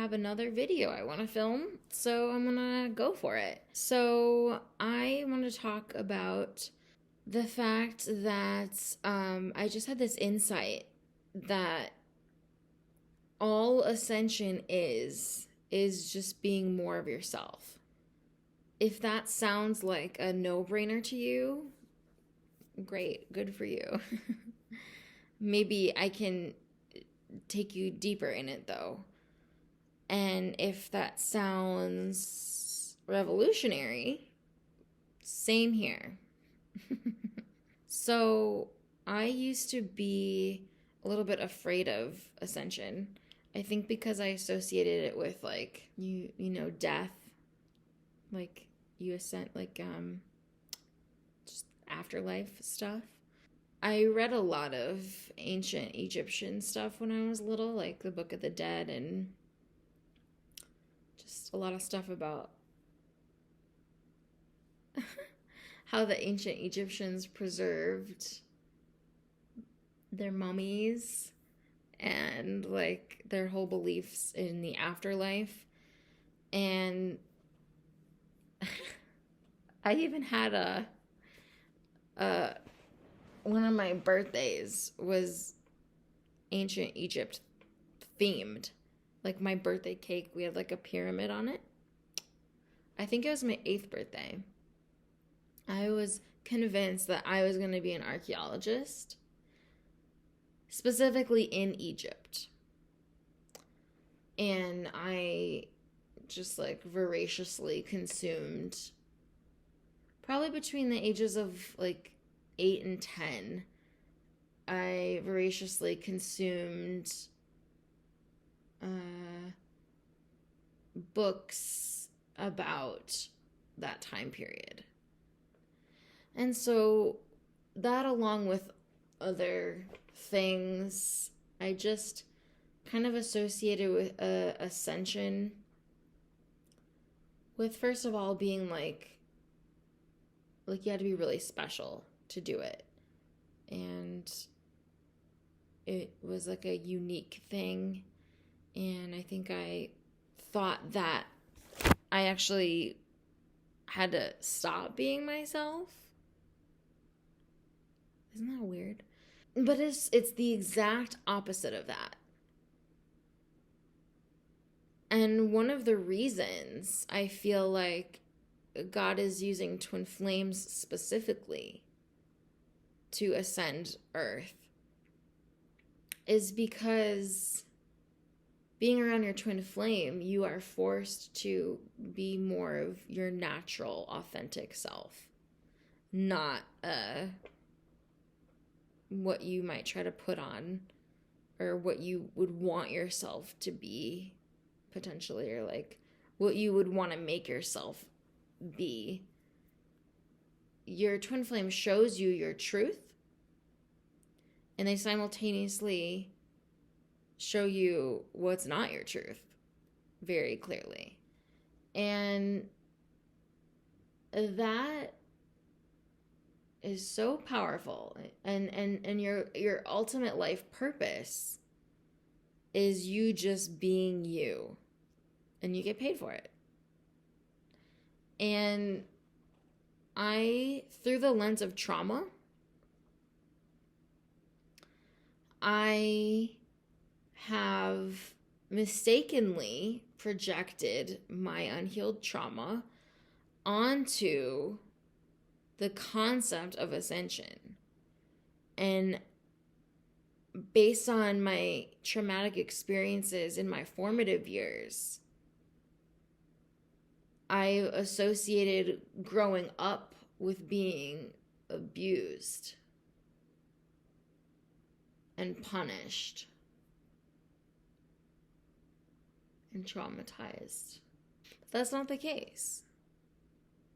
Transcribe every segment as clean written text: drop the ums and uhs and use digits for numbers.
have another video I want to film, so I'm gonna go for it. So I want to talk about the fact that I just had this insight that all Ascension is just being more of yourself. If that sounds like a no-brainer to you, great, good for you. Maybe I can take you deeper in it though. And if that sounds revolutionary, same here. So I used to be a little bit afraid of Ascension. I think because I associated it with like you know, death, like you ascend, like just afterlife stuff. I read a lot of ancient Egyptian stuff when I was little, like the Book of the Dead, and just a lot of stuff about how the ancient Egyptians preserved their mummies and like their whole beliefs in the afterlife. And I even had a one of my birthdays was ancient Egypt themed. Like my birthday cake, we had like a pyramid on it. I think it was my 8th birthday. I was convinced that I was going to be an archaeologist, specifically in Egypt. And I just like voraciously consumed, probably between the ages of like 8 and 10, I voraciously consumed books about that time period. And so that, along with other things, I just kind of associated with Ascension with, first of all, being like you had to be really special to do it. And it was like a unique thing. And I think I thought that I actually had to stop being myself. Isn't that weird? But it's the exact opposite of that. And one of the reasons I feel like God is using twin flames specifically to ascend Earth is because being around your twin flame, you are forced to be more of your natural, authentic self, not what you might try to put on or what you would want yourself to be potentially, or like what you would want to make yourself be. Your twin flame shows you your truth, and they simultaneously show you what's not your truth very clearly. And that is so powerful. And your ultimate life purpose is you just being you, and you get paid for it. And through the lens of trauma, I have mistakenly projected my unhealed trauma onto the concept of ascension. And based on my traumatic experiences in my formative years, I associated growing up with being abused and punished and traumatized. But that's not the case.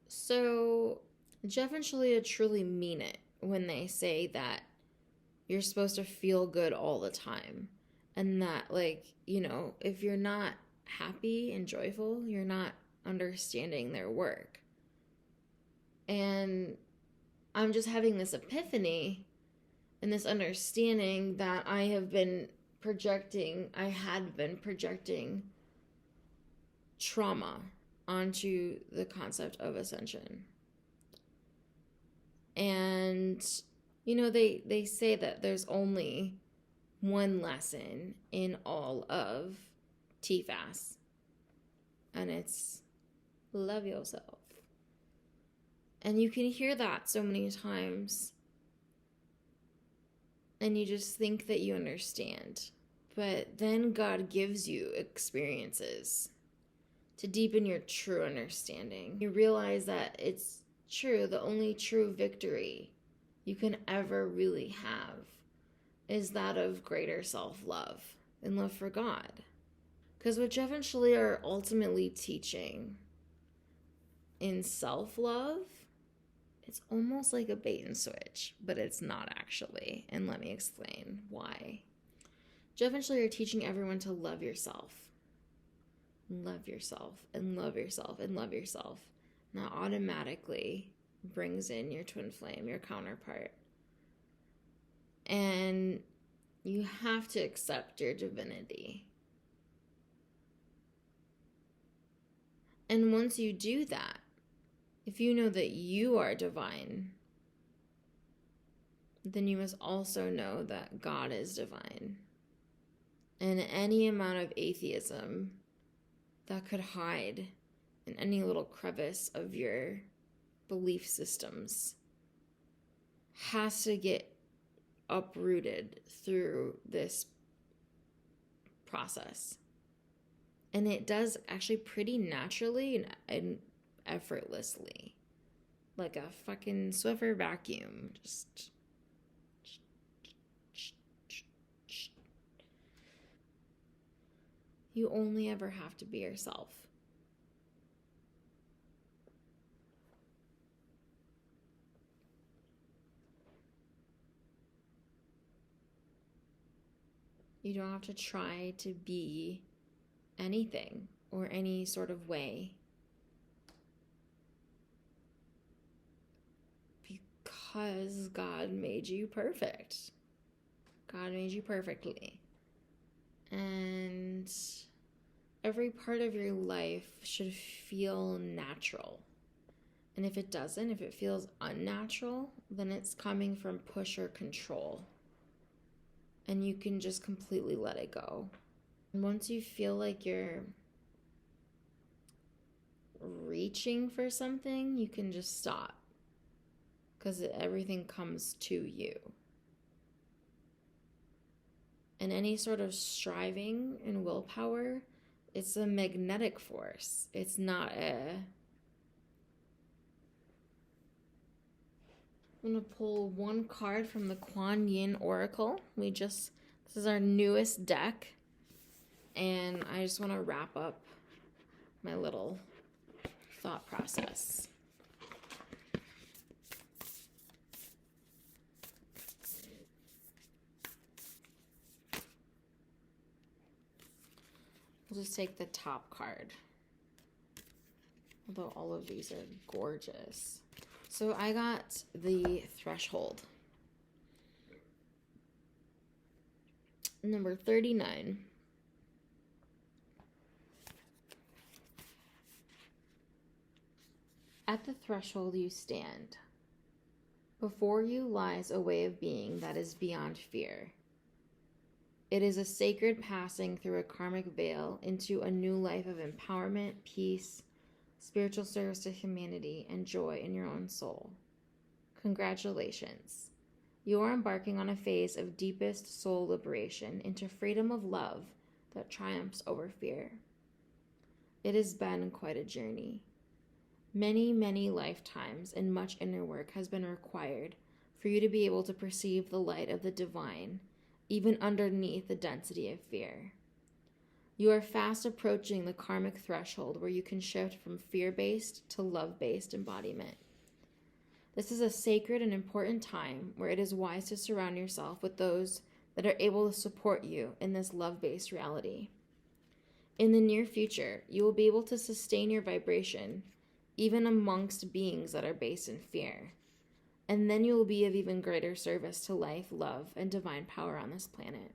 So Jeff and Shaleia truly mean it when they say that you're supposed to feel good all the time. And that, like, you know, if you're not happy and joyful, you're not understanding their work. And I'm just having this epiphany and this understanding that I had been projecting trauma onto the concept of ascension. And, they say that there's only one lesson in all of TFAS, and it's love yourself. And you can hear that so many times, and you just think that you understand. But then God gives you experiences to deepen your true understanding. You realize that it's true, the only true victory you can ever really have is that of greater self-love and love for God. Because what Jeff and Shaleia are ultimately teaching in self-love, it's almost like a bait and switch, but it's not actually. And let me explain why. Jeff and Shaleia are teaching everyone to love yourself. Love yourself and love yourself and love yourself. Now automatically brings in your twin flame, your counterpart. And you have to accept your divinity. And once you do that, if you know that you are divine, then you must also know that God is divine. And any amount of atheism that could hide in any little crevice of your belief systems has to get uprooted through this process. And it does actually pretty naturally and effortlessly. Like a fucking Swiffer vacuum. Just... You only ever have to be yourself. You don't have to try to be anything or any sort of way. Because God made you perfect. God made you perfectly. And every part of your life should feel natural. And if it doesn't, if it feels unnatural, then it's coming from push or control. And you can just completely let it go. And once you feel like you're reaching for something, you can just stop. Because everything comes to you. And any sort of striving and willpower, it's a magnetic force. It's not I'm going to pull one card from the Kuan Yin Oracle. This is our newest deck. And I just want to wrap up my little thought process. We'll just take the top card. Although all of these are gorgeous. So I got the Threshold. Number 39. At the threshold you stand. Before you lies a way of being that is beyond fear. It is a sacred passing through a karmic veil into a new life of empowerment, peace, spiritual service to humanity, and joy in your own soul. Congratulations. You are embarking on a phase of deepest soul liberation into freedom of love that triumphs over fear. It has been quite a journey. Many, many lifetimes and much inner work has been required for you to be able to perceive the light of the divine, even underneath the density of fear. You are fast approaching the karmic threshold where you can shift from fear-based to love-based embodiment. This is a sacred and important time where it is wise to surround yourself with those that are able to support you in this love-based reality. In the near future, you will be able to sustain your vibration even amongst beings that are based in fear. And then you will be of even greater service to life, love, and divine power on this planet.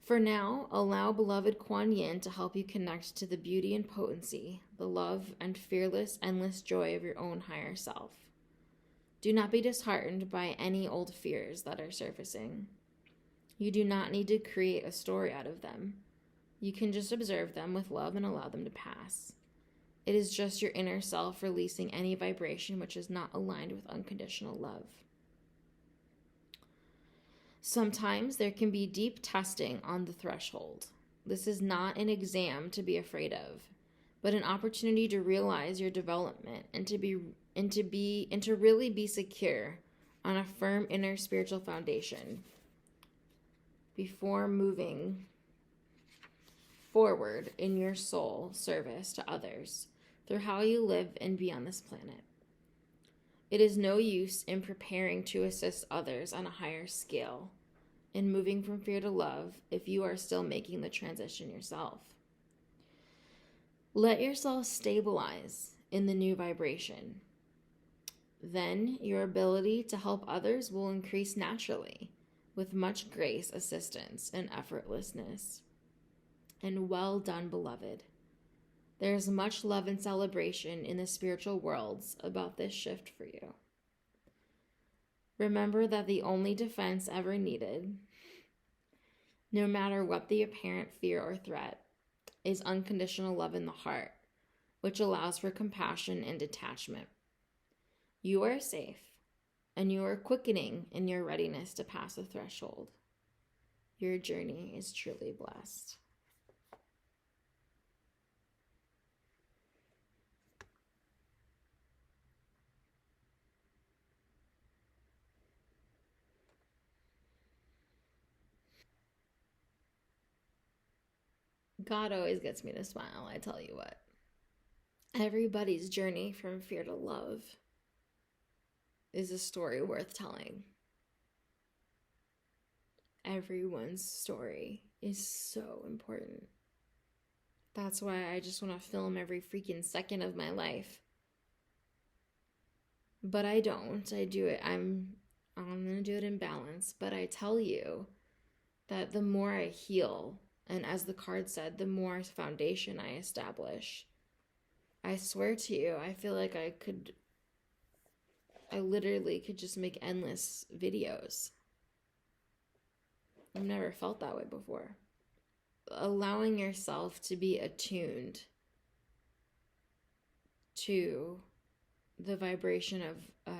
For now, allow beloved Kuan Yin to help you connect to the beauty and potency, the love and fearless, endless joy of your own higher self. Do not be disheartened by any old fears that are surfacing. You do not need to create a story out of them. You can just observe them with love and allow them to pass. It is just your inner self releasing any vibration which is not aligned with unconditional love. Sometimes there can be deep testing on the threshold. This is not an exam to be afraid of, but an opportunity to realize your development and to really be secure on a firm inner spiritual foundation before moving forward in your soul service to others through how you live and be on this planet. It is no use in preparing to assist others on a higher scale in moving from fear to love if you are still making the transition yourself. Let yourself stabilize in the new vibration. Then your ability to help others will increase naturally with much grace, assistance, and effortlessness. And well done, beloved. There is much love and celebration in the spiritual worlds about this shift for you. Remember that the only defense ever needed, no matter what the apparent fear or threat, is unconditional love in the heart, which allows for compassion and detachment. You are safe, and you are quickening in your readiness to pass the threshold. Your journey is truly blessed. God always gets me to smile, I tell you what. Everybody's journey from fear to love is a story worth telling. Everyone's story is so important. That's why I just want to film every freaking second of my life. But I don't. I do it. I'm going to do it in balance. But I tell you that the more I heal, and as the card said, the more foundation I establish, I swear to you, I feel like I literally could just make endless videos. I've never felt that way before. Allowing yourself to be attuned to the vibration of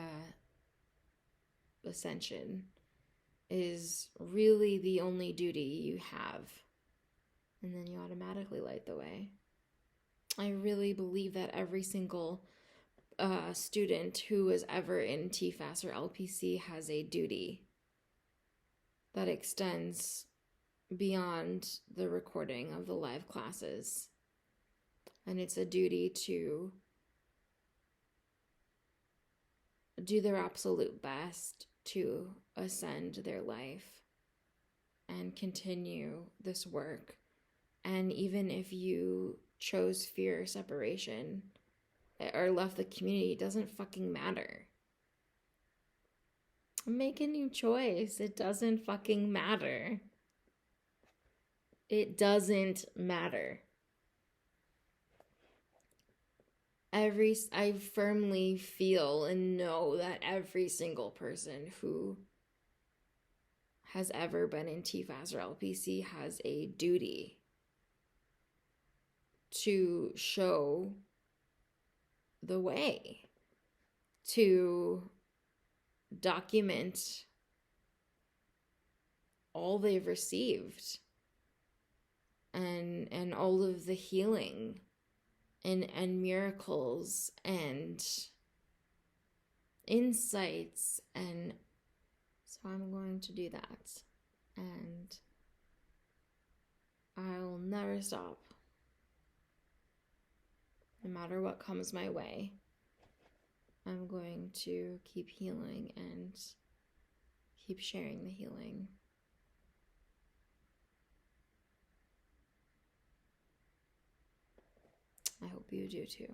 Ascension is really the only duty you have. And then you automatically light the way. I really believe that every single student who was ever in TFAS or LPC has a duty that extends beyond the recording of the live classes. And it's a duty to do their absolute best to ascend their life and continue this work. And even if you chose fear or separation or left the community, it doesn't fucking matter. Make a new choice. It doesn't fucking matter. It doesn't matter. I firmly feel and know that every single person who has ever been in TFAS or LPC has a duty to show the way, to document all they've received and all of the healing and miracles and insights. And so I'm going to do that, and I'll never stop. No matter what comes my way, I'm going to keep healing and keep sharing the healing. I hope you do too.